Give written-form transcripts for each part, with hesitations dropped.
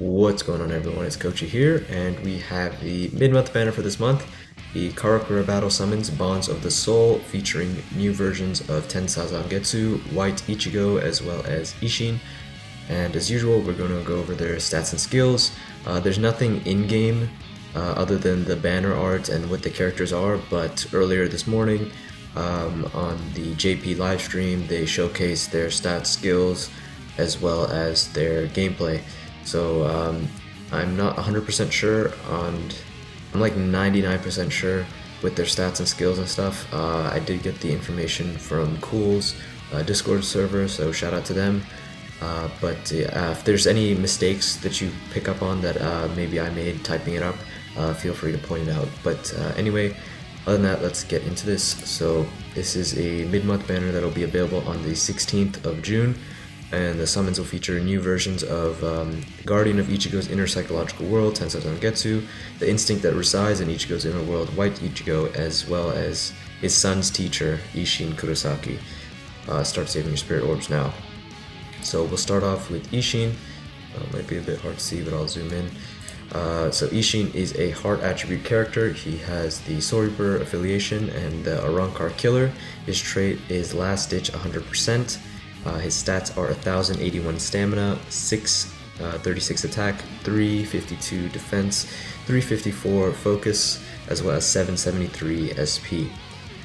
What's going on, everyone? It's Kochyy here, and we have the mid-month banner for this month, the Karakura Battle Summons Bonds of the Soul, featuring new versions of Tensa Zangetsu, White Ichigo, as well as Isshin. And as usual, we're going to go over their stats and skills. There's nothing in-game other than the banner art and what the characters are, but earlier this morning on the JP livestream, they showcased their stats, skills, as well as their gameplay. So I'm not 100% sure I'm like 99% sure with their stats and skills and stuff. I did get the information from Cool's Discord server, so shout out to them. But if there's any mistakes that you pick up on that maybe I made typing it up, feel free to point it out. But anyway, other than that, let's get into this. So this is a mid-month banner that will be available on the 16th of June. And the summons will feature new versions of Guardian of Ichigo's inner psychological world, Tensa Zangetsu, the instinct that resides in Ichigo's inner world, White Ichigo, as well as his son's teacher, Isshin Kurosaki. Start saving your spirit orbs now. So we'll start off with Isshin. Might be a bit hard to see, but I'll zoom in. So Isshin is a heart attribute character. He has the Soul Reaper affiliation and the Arankar Killer. His trait is Last Ditch 100%. His stats are 1081 stamina, 636 attack, 352 defense, 354 focus, as well as 773 SP.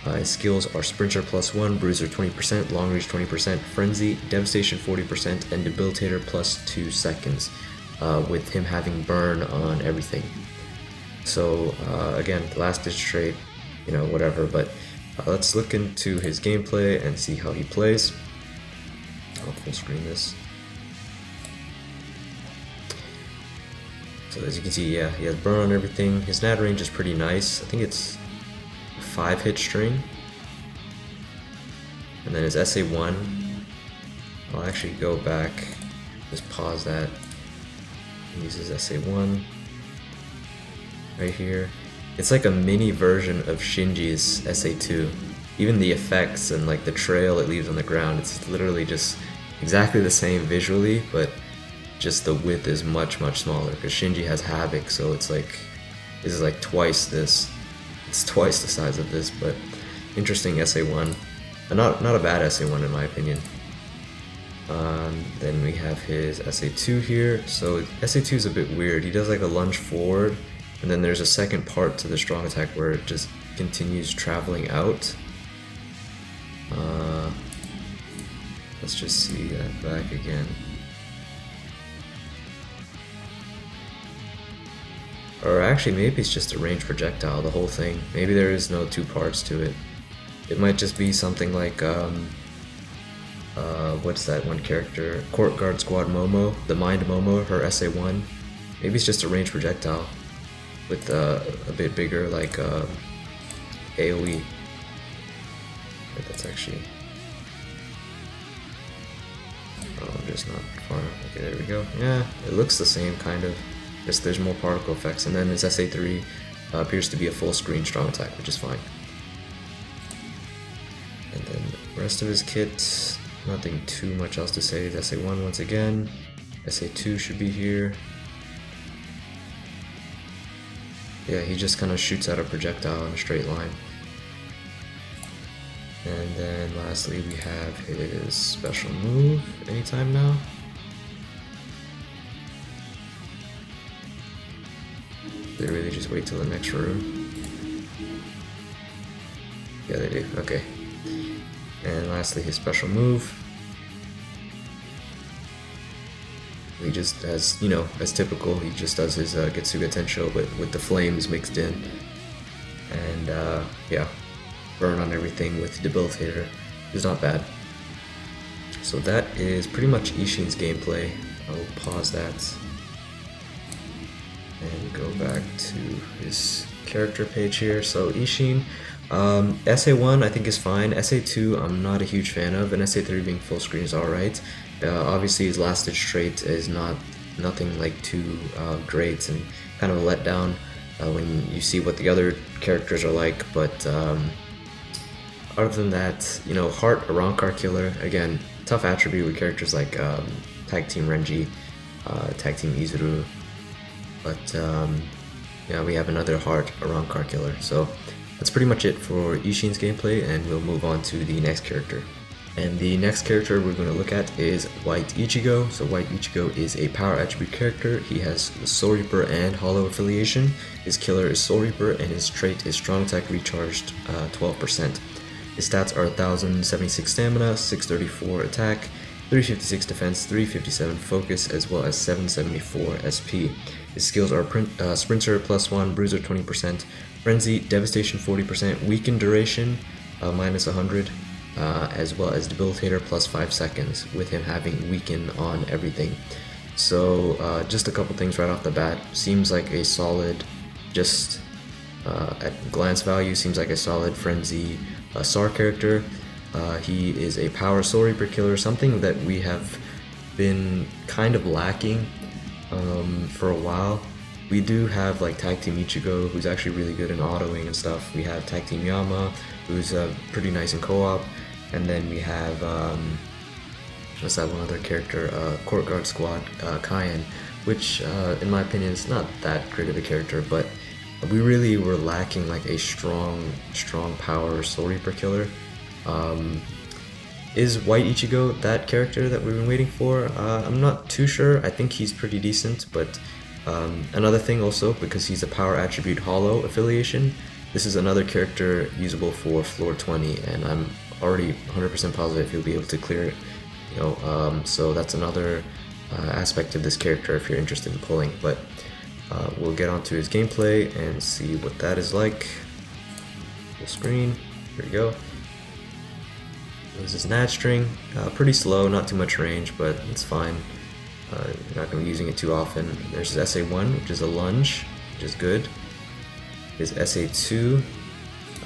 His skills are Sprinter +1, Bruiser 20%, Long Reach 20%, Frenzy, Devastation 40%, and Debilitator +2 seconds, with him having Burn on everything. So again, last ditch trait, whatever, but let's look into his gameplay and see how he plays. I'll full screen this. So as you can see, yeah, he has burn on everything. His nat range is pretty nice. I think it's a 5-hit string. And then his SA1, I'll actually go back, just pause that. Use his SA1 right here. It's like a mini version of Shinji's SA2. Even the effects and like the trail it leaves on the ground, it's literally just exactly the same visually, but just the width is much smaller because Shinji has Havoc, so it's like this is like twice this. It's twice the size of this, but interesting SA1. Not a bad SA1 in my opinion. Then we have his SA2 here. So SA2 is a bit weird. He does like a lunge forward, and then there's a second part to the strong attack where it just continues traveling out. Let's just see that back again. Or actually, maybe it's just a ranged projectile, the whole thing. Maybe there is no two parts to it. It might just be something like, what's that one character? Court Guard Squad Momo, the Mind Momo, her SA1. Maybe it's just a ranged projectile with a bit bigger, like AoE. But that's actually... Oh, I'm just not far enough. Okay, there we go. Yeah, it looks the same, kind of. Just there's more particle effects. And then his SA3 appears to be a full screen strong attack, which is fine. And then the rest of his kit, nothing too much else to say. His SA1 once again. SA2 should be here. Yeah, he just kind of shoots out a projectile in a straight line. And then lastly, we have his special move, anytime now. They really just wait till the next room? Yeah, they do, okay. And lastly, his special move. He just, as typical, he just does his Getsuga Tensho, but with the flames mixed in. And yeah. Burn on everything with Debilitator is not bad. So that is pretty much Isshin's gameplay. I'll pause that and go back to his character page here. So Isshin, SA1 I think is fine. SA2 I'm not a huge fan of, and SA3 being full screen is alright. Obviously his last ditch trait is nothing like too great and kind of a letdown when you see what the other characters are like, but other than that, Heart, Arankar Killer, again, tough attribute with characters like Tag Team Renji, Tag Team Izuru. But yeah, we have another heart around Car Killer. So that's pretty much it for Isshin's gameplay, and we'll move on to the next character. And the next character we're going to look at is White Ichigo. So White Ichigo is a power attribute character. He has the Soul Reaper and Hollow affiliation. His killer is Soul Reaper, and his trait is Strong Attack Recharged 12%. His stats are 1076 stamina, 634 attack, 356 defense, 357 focus, as well as 774 SP. His skills are Sprinter +1, Bruiser 20%, Frenzy, Devastation 40%, Weaken Duration minus 100, as well as Debilitator plus 5 seconds, with him having Weaken on everything. So just a couple things right off the bat. Seems like a solid, just at glance value, seems like a solid Frenzy SAR character. He is a power Soul Reaper killer, something that we have been kind of lacking for a while. We do have like Tag Team Ichigo, who's actually really good in autoing and stuff. We have Tag Team Yama, who's pretty nice in co-op. And then we have, what's that one other character, Court Guard Squad, Kochyy, which in my opinion is not that great of a character, but we really were lacking like a strong power Soul Reaper killer. Is White Ichigo that character that we've been waiting for? I'm not too sure. I think he's pretty decent, but another thing also, because he's a power attribute Hollow affiliation, this is another character usable for floor 20, and I'm already 100% positive he'll be able to clear it, you know, so that's another aspect of this character if you're interested in pulling. But we'll get onto his gameplay and see what that is like. Full screen, here we go. This is Nat String, pretty slow, not too much range, but it's fine. You're not going to be using it too often. There's his SA1, which is a lunge, which is good. His SA2,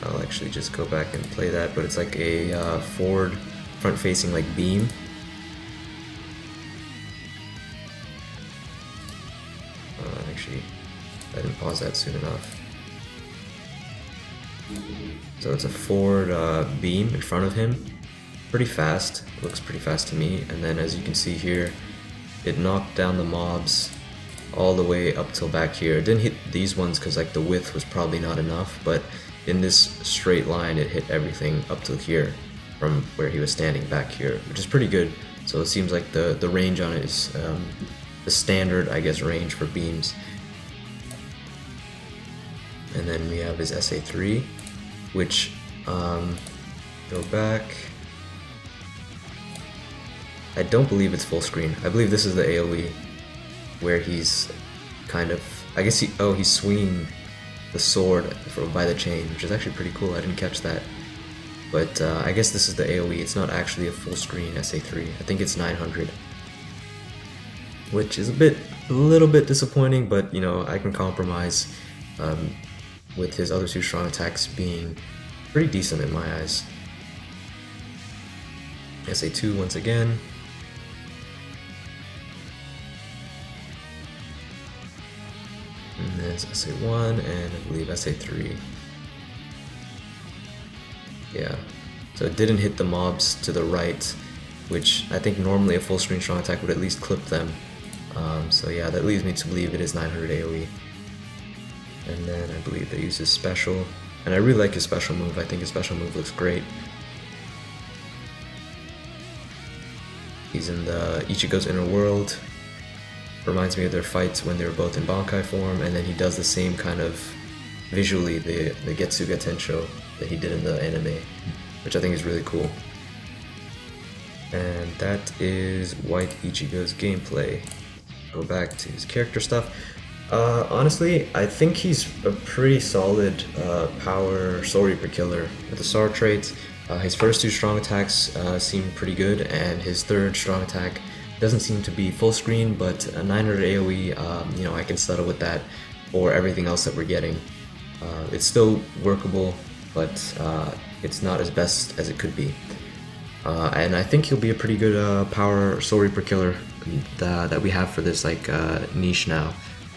I'll actually just go back and play that, but it's like a forward, front-facing like beam. Actually, I didn't pause that soon enough. So it's a forward beam in front of him. Pretty fast, looks pretty fast to me. And then as you can see here, it knocked down the mobs all the way up till back here. It didn't hit these ones because like the width was probably not enough, but in this straight line it hit everything up till here from where he was standing back here, which is pretty good. So it seems like the range on it is the standard, I guess, range for beams. And then we have his SA3, which go back. I don't believe it's full screen. I believe this is the AoE where he's kind of, I guess he's swinging the sword by the chain, which is actually pretty cool. I didn't catch that. But I guess this is the AoE. It's not actually a full screen SA3. I think it's 900. Which is a little bit disappointing, but you know, I can compromise with his other two strong attacks being pretty decent in my eyes. SA2 once again. And there's SA1 and I believe SA3. Yeah, so it didn't hit the mobs to the right, which I think normally a full screen strong attack would at least clip them. So yeah, that leads me to believe it is 900 AoE. And then I believe they use his special, and I really like his special move. I think his special move looks great. He's in the Ichigo's Inner World. Reminds me of their fights when they were both in Bankai form, and then he does the same kind of, visually, the Getsuga Tensho that he did in the anime, which I think is really cool. And that is White Ichigo's gameplay. Go back to his character stuff. Honestly, I think he's a pretty solid power Soul Reaper killer with the SAR traits. His first two strong attacks seem pretty good, and his third strong attack doesn't seem to be full screen, but a 900 AoE, you know, I can settle with that for everything else that we're getting. It's still workable, but it's not as best as it could be. And I think he'll be a pretty good power Soul Reaper killer that we have for this like niche now,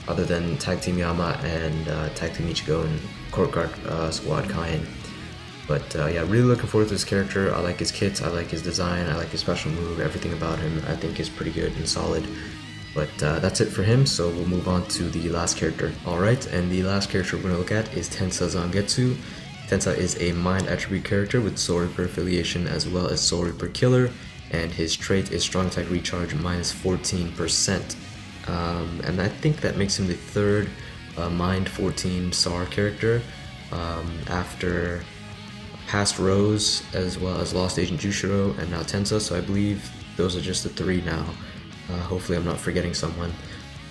other than Tag Team Yama and Tag Team Ichigo and Court Guard Squad Kochyy. But yeah, really looking forward to this character. I like his kits, I like his design, I like his special move. Everything about him I think is pretty good and solid. But that's it for him, so we'll move on to the last character. Alright, and the last character we're going to look at is Tensa Zangetsu. Tensa is a mind attribute character with Soul Reaper affiliation as well as Soul Reaper Killer, and his trait is Strong Attack Recharge minus 14%. And I think that makes him the third Mind 14 SAR character after past Rose as well as Lost Agent Jushiro and now Tensa, so I believe those are just the three now. Hopefully I'm not forgetting someone.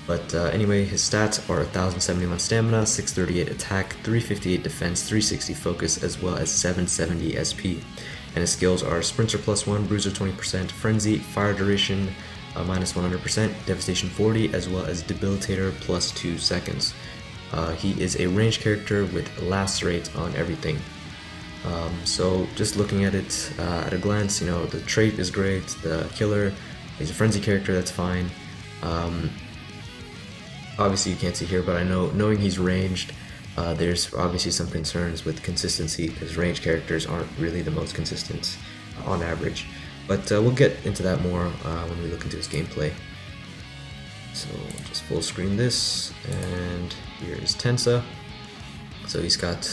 But anyway, his stats are 1071 stamina, 638 attack, 358 defense, 360 focus, as well as 770 SP. And his skills are Sprinter +1, Bruiser 20%, Frenzy, Fire Duration minus 100%, Devastation 40, as well as Debilitator plus 2 seconds. He is a ranged character with Lacerate on everything. So just looking at it at a glance, you know, the trait is great, the killer, he's a frenzy character, that's fine. Obviously you can't see here, but I know, knowing he's ranged, there's obviously some concerns with consistency because ranged characters aren't really the most consistent on average. But we'll get into that more when we look into his gameplay. So just full screen this, and here is Tensa. So he's got,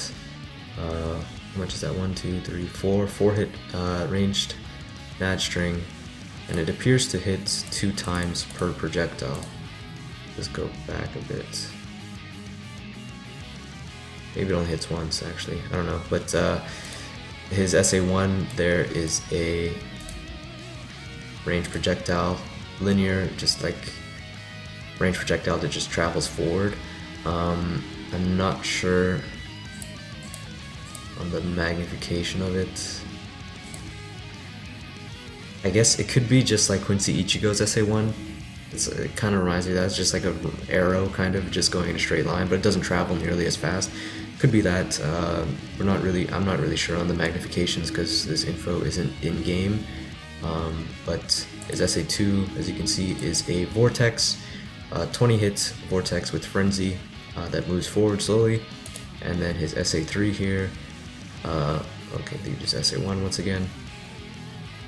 how much is that? 1, 2, 3, 4 hit ranged Mad String, and it appears to hit 2 times per projectile. Let's go back a bit. Maybe it only hits once actually, I don't know. But his SA1, there is a range projectile, linear, just like range projectile that just travels forward. I'm not sure on the magnification of it. I guess it could be just like Quincy Ichigo's SA1. It kind of reminds me of that. It's just like an arrow kind of just going in a straight line, but it doesn't travel nearly as fast. Could be that. I'm not really sure on the magnifications because this info isn't in game. But his SA2, as you can see, is a Vortex, 20 hits Vortex with Frenzy that moves forward slowly. And then his SA3 here, okay, they use SA1 once again.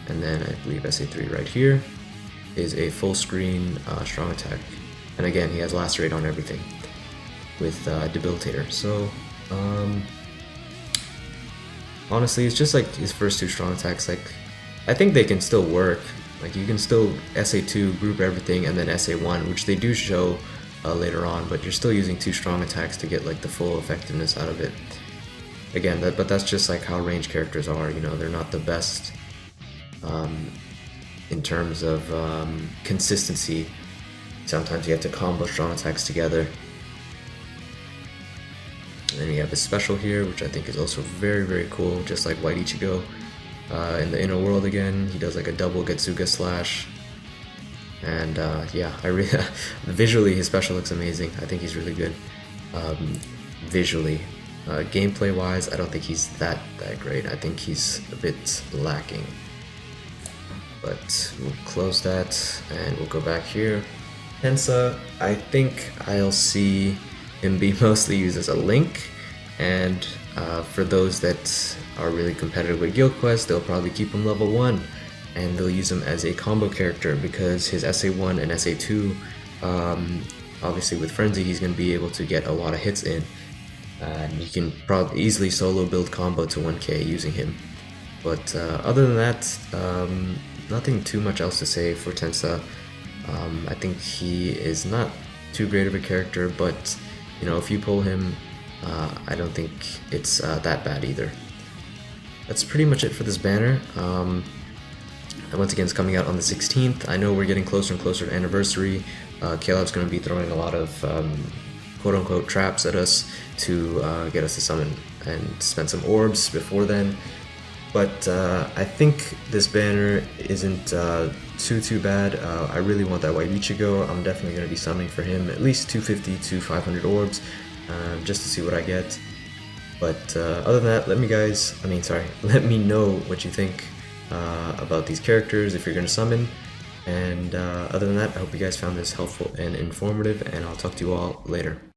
And then I believe SA3 right here is a full screen strong attack. And again, he has Lacerate on everything with Debilitator. So, honestly, it's just like his first 2 strong attacks. Like, I think they can still work. Like, you can still SA2, group everything, and then SA1, which they do show later on, but you're still using 2 strong attacks to get like the full effectiveness out of it. Again, but that's just like how ranged characters are, you know, they're not the best in terms of consistency. Sometimes you have to combo strong attacks together. And then you have his special here, which I think is also very, very cool, just like White Ichigo. In the inner world again, he does like a double Getsuga slash. And yeah, I really visually his special looks amazing. I think he's really good visually. Gameplay wise, I don't think he's that great. I think he's a bit lacking. But we'll close that and we'll go back here. Tensa, I think I'll see him be mostly used as a link, and for those that are really competitive with Guild Quest, they'll probably keep him level 1 and they'll use him as a combo character because his SA1 and SA2, obviously with Frenzy, he's going to be able to get a lot of hits in, and you can probably easily solo build combo to 1k using him. But other than that, nothing too much else to say for Tensa. I think he is not too great of a character, but you know, if you pull him, I don't think it's that bad either. That's pretty much it for this banner. And once again, it's coming out on the 16th. I know we're getting closer and closer to anniversary. Caleb's going to be throwing a lot of quote-unquote traps at us to get us to summon and spend some orbs before then. But I think this banner isn't too bad. I really want that White Ichigo. I'm definitely going to be summoning for him at least 250 to 500 orbs just to see what I get. But other than that, let me know what you think about these characters if you're going to summon. And other than that, I hope you guys found this helpful and informative, and I'll talk to you all later.